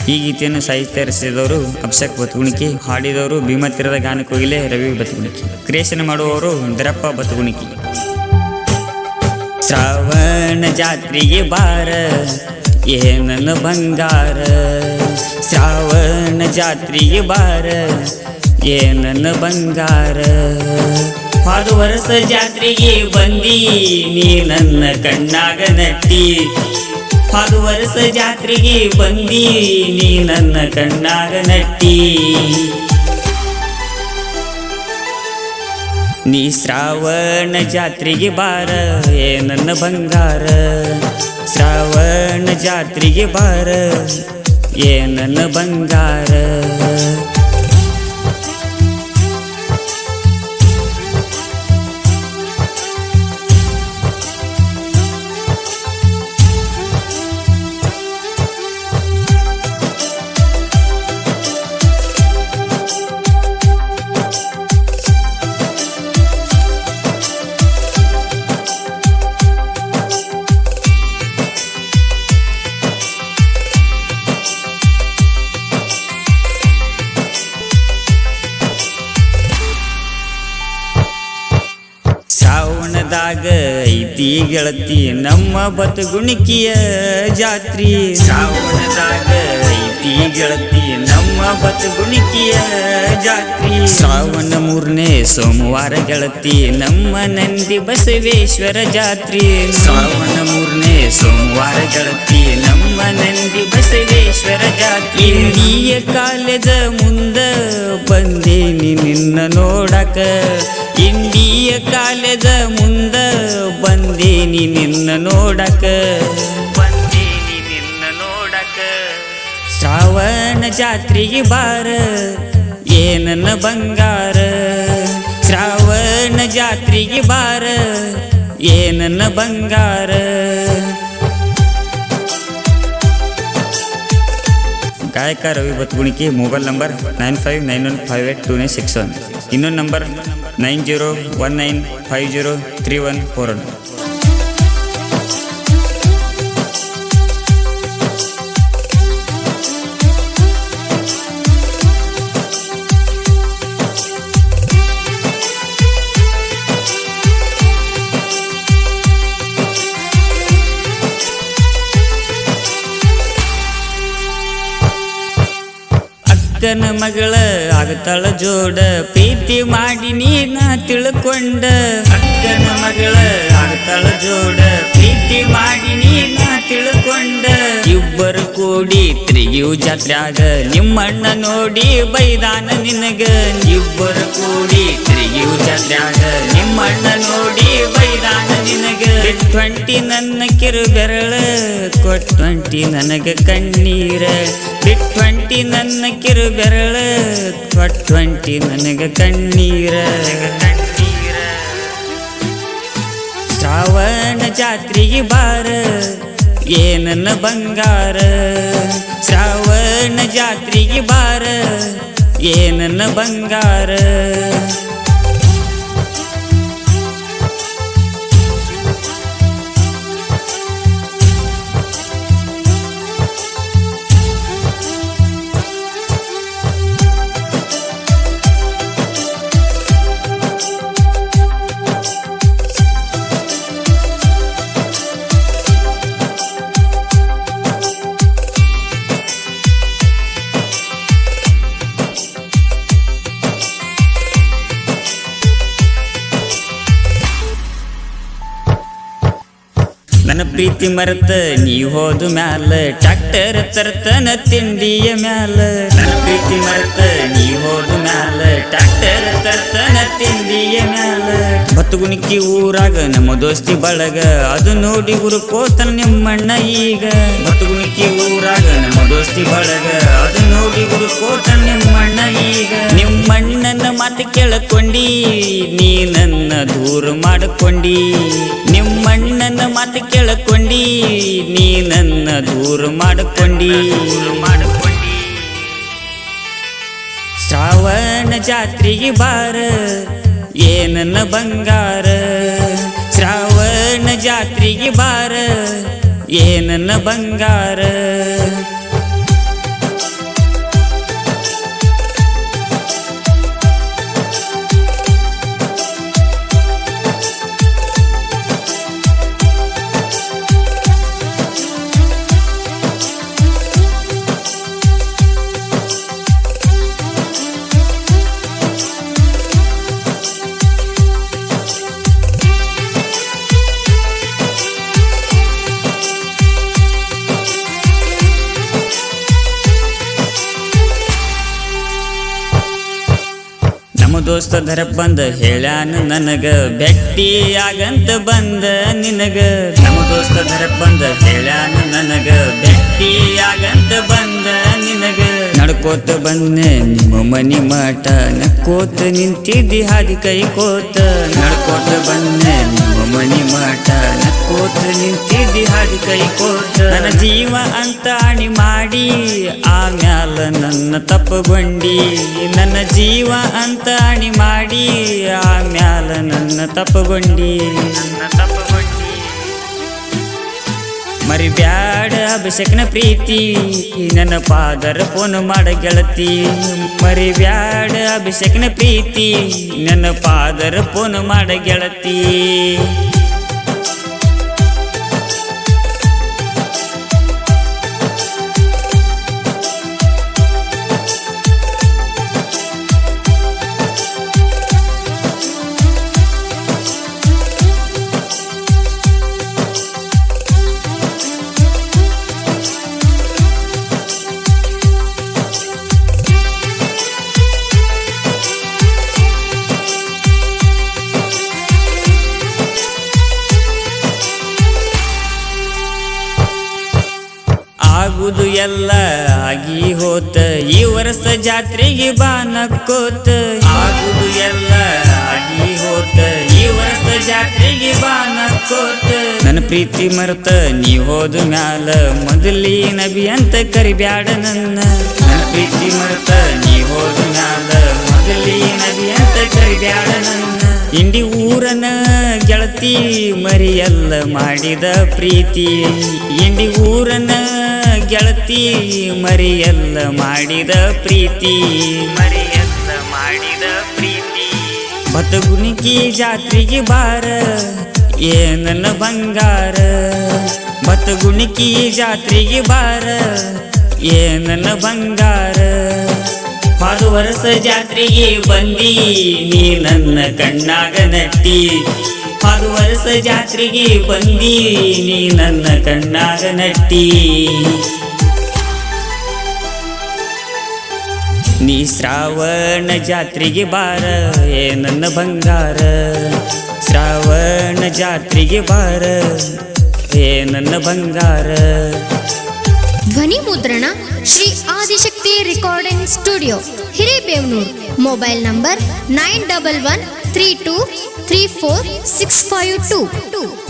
ಈ ಗೀತೆಯನ್ನು ಸಾಹಿತ್ಯ ರಚಿಸಿದವರು ಅಭಿಷೇಕ್ ಬತುಗುಣಿಕಿ, ಹಾಡಿದವರು ಭೀಮತಿರದ ಗಾನ ಕೋಗಿಲೆ ರವಿ ಬತುಗುಣಿಕಿ, ಕ್ರಿಯೇಷನ್ ಮಾಡುವವರು ದರಪ್ಪ ಬತುಗುಣಿಕಿ. ಶ್ರಾವಣ ಜಾತ್ರೆಗೆ ಬಾರ ಏನನ್ನ ಬಂಗಾರ, ಶ್ರಾವಣ ಜಾತ್ರೆಗೆ ಬಾರ ಏನನ್ನ ಬಂಗಾರ, ಹಾದು ವರ್ಷ ಜಾತ್ರೆಗೆ ಬಂದಿ ನೀ ನನ್ನ ಕಣ್ಣಾಗ ನಟ್ಟಿ, ಹಾದು ವರ್ಷ ಜಾತ್ರೆಗೆ ಬಂದಿ ನೀ ನನ್ನ ಕಣ್ಣಾಗ ನಟ್ಟಿ. ನೀ ಶ್ರಾವಣ ಜಾತ್ರೆಗೆ ಬಾರ ಏನನ್ನ ಬಂಗಾರ, ಶ್ರಾವಣ ಜಾತ್ರೆಗೆ ಬಾರ ಏನನ್ನ ಬಂಗಾರ. ಶ್ರಾವಣದಾಗ ಐತಿ ಗೆಳತಿ ನಮ್ಮ ಬತುಗುಣಿಕಿಯ ಜಾತ್ರಿ, ಶ್ರಾವಣದಾಗ ಐತಿ ಗೆಳತಿ ನಮ್ಮ ಬತುಗುಣಿಕಿಯ ಜಾತ್ರಿ. ಶ್ರಾವಣ 3ನೇ ಸೋಮವಾರ ಗೆಳತಿ ನಮ್ಮ ನಂದಿ ಬಸವೇಶ್ವರ ಜಾತ್ರಿ, ಶ್ರಾವಣ 3ನೇ ಸೋಮವಾರ ಗೆಳತಿ ನಮ್ಮ ನಂದಿ ಬಸವೇಶ್ವರ ಜಾತ್ರಿ. ಇಂಡಿಯ ಕಾಲೇಜ ಮುಂದ ಬಂದೇನಿ ನಿನ್ನ ನೋಡಕ, ಇಂಡಿಯ ಕಾಲೇಜ ಮುಂದ ಬಂದೇನಿ ನಿನ್ನ ನೋಡಕ, ಬಂದೇನಿ ನಿನ್ನ ನೋಡಕ. ಶ್ರಾವಣ ಜಾತ್ರೆಗೆ ಬಾರ ಏನನ್ನ ಬಂಗಾರ, ಶ್ರಾವಣ ಜಾತ್ರೆಗೆ ಬಾರ ಏನನ್ನ ಬಂಗಾರ. ಗಾಯಕ ರವಿ ಬತುಗುಣಿಕಿ, ಮೊಬೈಲ್ ನಂಬರ್ 9591582961, ಇನ್ನೊಂದು ನಂಬರ್ 9019503141. ಅಕ್ಕನ ಮಗಳ ಆಗತಾಳ ಜೋಡ, ಪ್ರೀತಿ ಮಾಡಿ ನೀನ ತಿಳ್ಕೊಂಡ, ಅಕ್ಕನ ಮಗಳ ಆಗತಾಳ ಜೋಡ, ಪ್ರೀತಿ ಮಾಡಿ ನೀನ ತಿಳ್ಕೊಂಡ. ಇಬ್ಬರು ಕೂಡಿ ತಿರುಗಿಯು ಜಾತ್ರ್ಯಾಗ ನಿಮ್ಮಣ್ಣ ನೋಡಿ ಬೈದಾನ ನಿನಗ, ಇಬ್ಬರು ಕೂಡಿ ತಿರುಗಿಯು ಜಾತ್ರ್ಯಾಗ ನಿಮ್ಮಣ್ಣ ನೋಡಿ ಬೈದಾನ ನಿನಗ. ಬಿಟ್ವಂಟಿ ನನ್ನ ಕಿರು ಬೆರಳ ಕೊಟ್ವಂಟಿ ನನಗ ಕಣ್ಣೀರ, ಬಿಟ್ವಂಟಿ ನನ್ನ ಕಿರು ಬೆರಳ ಕೊಟ್ವಂಟಿ ನನಗ ಕಣ್ಣೀರ. ಶ್ರಾವಣ ಜಾತ್ರೆಗೆ ಬಾರ ಏನನ್ನ ಬಂಗಾರ, ಶ್ರಾವಣ ಜಾತ್ರೆಗೆ ಬಾರ ಏನನ್ನ ಬಂಗಾರ. ನನ್ನ ಪ್ರೀತಿ ಮರೆತ ನೀ ಹೋದ ಮ್ಯಾಲ ಟ್ರ್ಯಾಕ್ಟರ್ ತರ್ತನ ತಿಂಡಿಯ ಮ್ಯಾಲ, ನನ್ನ ಪ್ರೀತಿ ಮರೆತ ನೀ ಹೋದ ಮ್ಯಾಲ ಟ್ರ್ಯಾಕ್ಟರ್ ತರ್ತನ ತಿಂಡಿಯ ಮ್ಯಾಲ. ಬತುಗುಣಿಕಿ ಊರಾಗ ನಮ್ಮ ದೋಸ್ತಿ ಬಳಗ ಅದು ನೋಡಿ ಹುರುಕೋತನ ನಿಮ್ಮಣ್ಣ ಈಗ, ಬತುಗುಣಿಕಿ ಊರಾಗ ನಮ್ಮ ದೋಸ್ತಿ ಬಳಗ ಅದು ನೋಡಿ ಹುರುಕೋತನ ನಿಮ್ಮಣ್ಣ ಈಗ. ನಿಮ್ಮಣ್ಣನ ಮಾತು ಕೇಳಕೊಂಡಿ ನೀ ನನ್ನ ದೂರ ಮಾಡಿಕೊಂಡಿ, ನಿಮ್ಮಣ್ಣನ ಮಾತು ಕೇಳಕೊಂಡಿ ನೀ ನನ್ನ ದೂರ ಮಾಡಿಕೊಂಡಿ. ಶ್ರಾವಣ ಜಾತ್ರೆಗೆ ಬಾರ ಏನನ್ನ ಬಂಗಾರ, ಶ್ರಾವಣ ಜಾತ್ರೆಗೆ ಬಾರ ಏನನ್ನ ಬಂಗಾರ. ದೋಸ್ತ ಧರ ಬಂದ ಹೇಳ್ಯಾನ ನನಗ ಭೆಟ್ಟಿ ಆಗಂತ ಬಂದ ನಿನಗ ನಮ್ಮ ದೋಸ್ತ ಧರ ಬಂದ ಹೇಳ್ಯಾನ ನನಗ ಭೆಟ್ಟಿ ಆಗಂತ ಬಂದ ನಿನಗ ನಡ್ಕೋತ ಬಂದೆ ನಿಮ್ಮ ಮನಿ ಮಠ ನಕ್ಕೋತ ನಿಂತಿದ್ದಿ ಹಾದಿ ಕೈ ಕೋತ ನಡ್ಕೋತ ಬಂದೆ ನಿಮ್ಮ ಮನಿ ಮಠ ನಕ್ಕೋತ ನಿಂತಿದ್ದಿ ಹಾದಿ ಕೈ ಕೋತ ನನ್ನ ಜೀವ ಅಂತ ಅಣಿ ಮಾಡಿ ಆಮ್ಯಾಲ ನನ್ನ ತಪ್ಪಗೊಂಡಿ ನನ್ನ ಜೀವ ಅಂತ ಅಣಿ ಮಾಡಿ ಆಮ್ಯಾಲ ನನ್ನ ತಪ್ಪಗೊಂಡಿ ಮರಿಬ್ಯಾಡ ಅಭಿಷೇಕನ ಪ್ರೀತಿ ನನ್ನ ಪಾದರ ಫೋನ್ ಮಾಡ ಗೆಳತಿ ಮರಿಬ್ಯಾಡ ಅಭಿಷೇಕನ ಪ್ರೀತಿ ನನ್ನ ಪಾದರ ಫೋನ್ ಮಾಡ ಗೆಳತಿ ಆಗುದು ಎಲ್ಲ ಆಗಿ ಹೋತ ಈ ವರ್ಷ ಜಾತ್ರೆಗೆ ಬಾ ನಕ್ಕೋತ ಆಗುದು ಎಲ್ಲ ಆಗಿ ಹೋತ ಈ ವರ್ಷ ಜಾತ್ರೆಗೆ ಬಾ ನಕ್ಕೋತ ನನ್ನ ಪ್ರೀತಿ ಮರೆತ ನೀ ಹೋದ ಮ್ಯಾಲ ಮೊದಲಿ ನಬಿ ಅಂತ ಕರಿಬ್ಯಾಡ ನನ್ನ ಪ್ರೀತಿ ಮರೆತ ನೀ ಹೋದ ಮ್ಯಾಲ ಮೊದಲಿ ನಬಿ ಅಂತ ಕರಿಬ್ಯಾಡ ನನ್ನ ಇಂಡಿ ಊರನ ಗೆಳತಿ ಮರಿಯಲ್ಲ ಮಾಡಿದ ಪ್ರೀತಿ ಇಂಡಿ ಊರನ ಗೆಳತಿ ಮರಿಯಲ್ಲ ಮಾಡಿದ ಪ್ರೀತಿ ಮರಿಯಲ್ಲ ಮಾಡಿದ ಪ್ರೀತಿ ಬತಗುಣಿಕಿ ಜಾತ್ರೆಗೆ ಬಾರ ನನ್ನ ಬಂಗಾರ ಬತಗುಣಿಕಿ ಜಾತ್ರೆಗೆ ಬಾರ ನನ್ನ ಬಂಗಾರ ಹಾದು ವರ್ಷ ಜಾತ್ರೆಗೆ ಬಂದಿ ನೀ ನನ್ನ ಕಣ್ಣಾಗ ನಟ್ಟಿ ಹಾದು ವರ್ಷ ಜಾತ್ರೆಗೆ ಬಂದಿ ನೀ ನನ್ನ ಕಣ್ಣಾಗ ನಟ್ಟಿ ನೀ ಶ್ರಾವಣ ಜಾತ್ರೆಗೆ ಬಾರ ನನ್ನ ಬಂಗಾರ ಶ್ರಾವಣ ಜಾತ್ರೆಗೆ ಬಾರ ನನ್ನ ಬಂಗಾರ ಧ್ವನಿ ಮುದ್ರಣ Shri Adishakti recording studio Hirebevanur mobile number 9113234652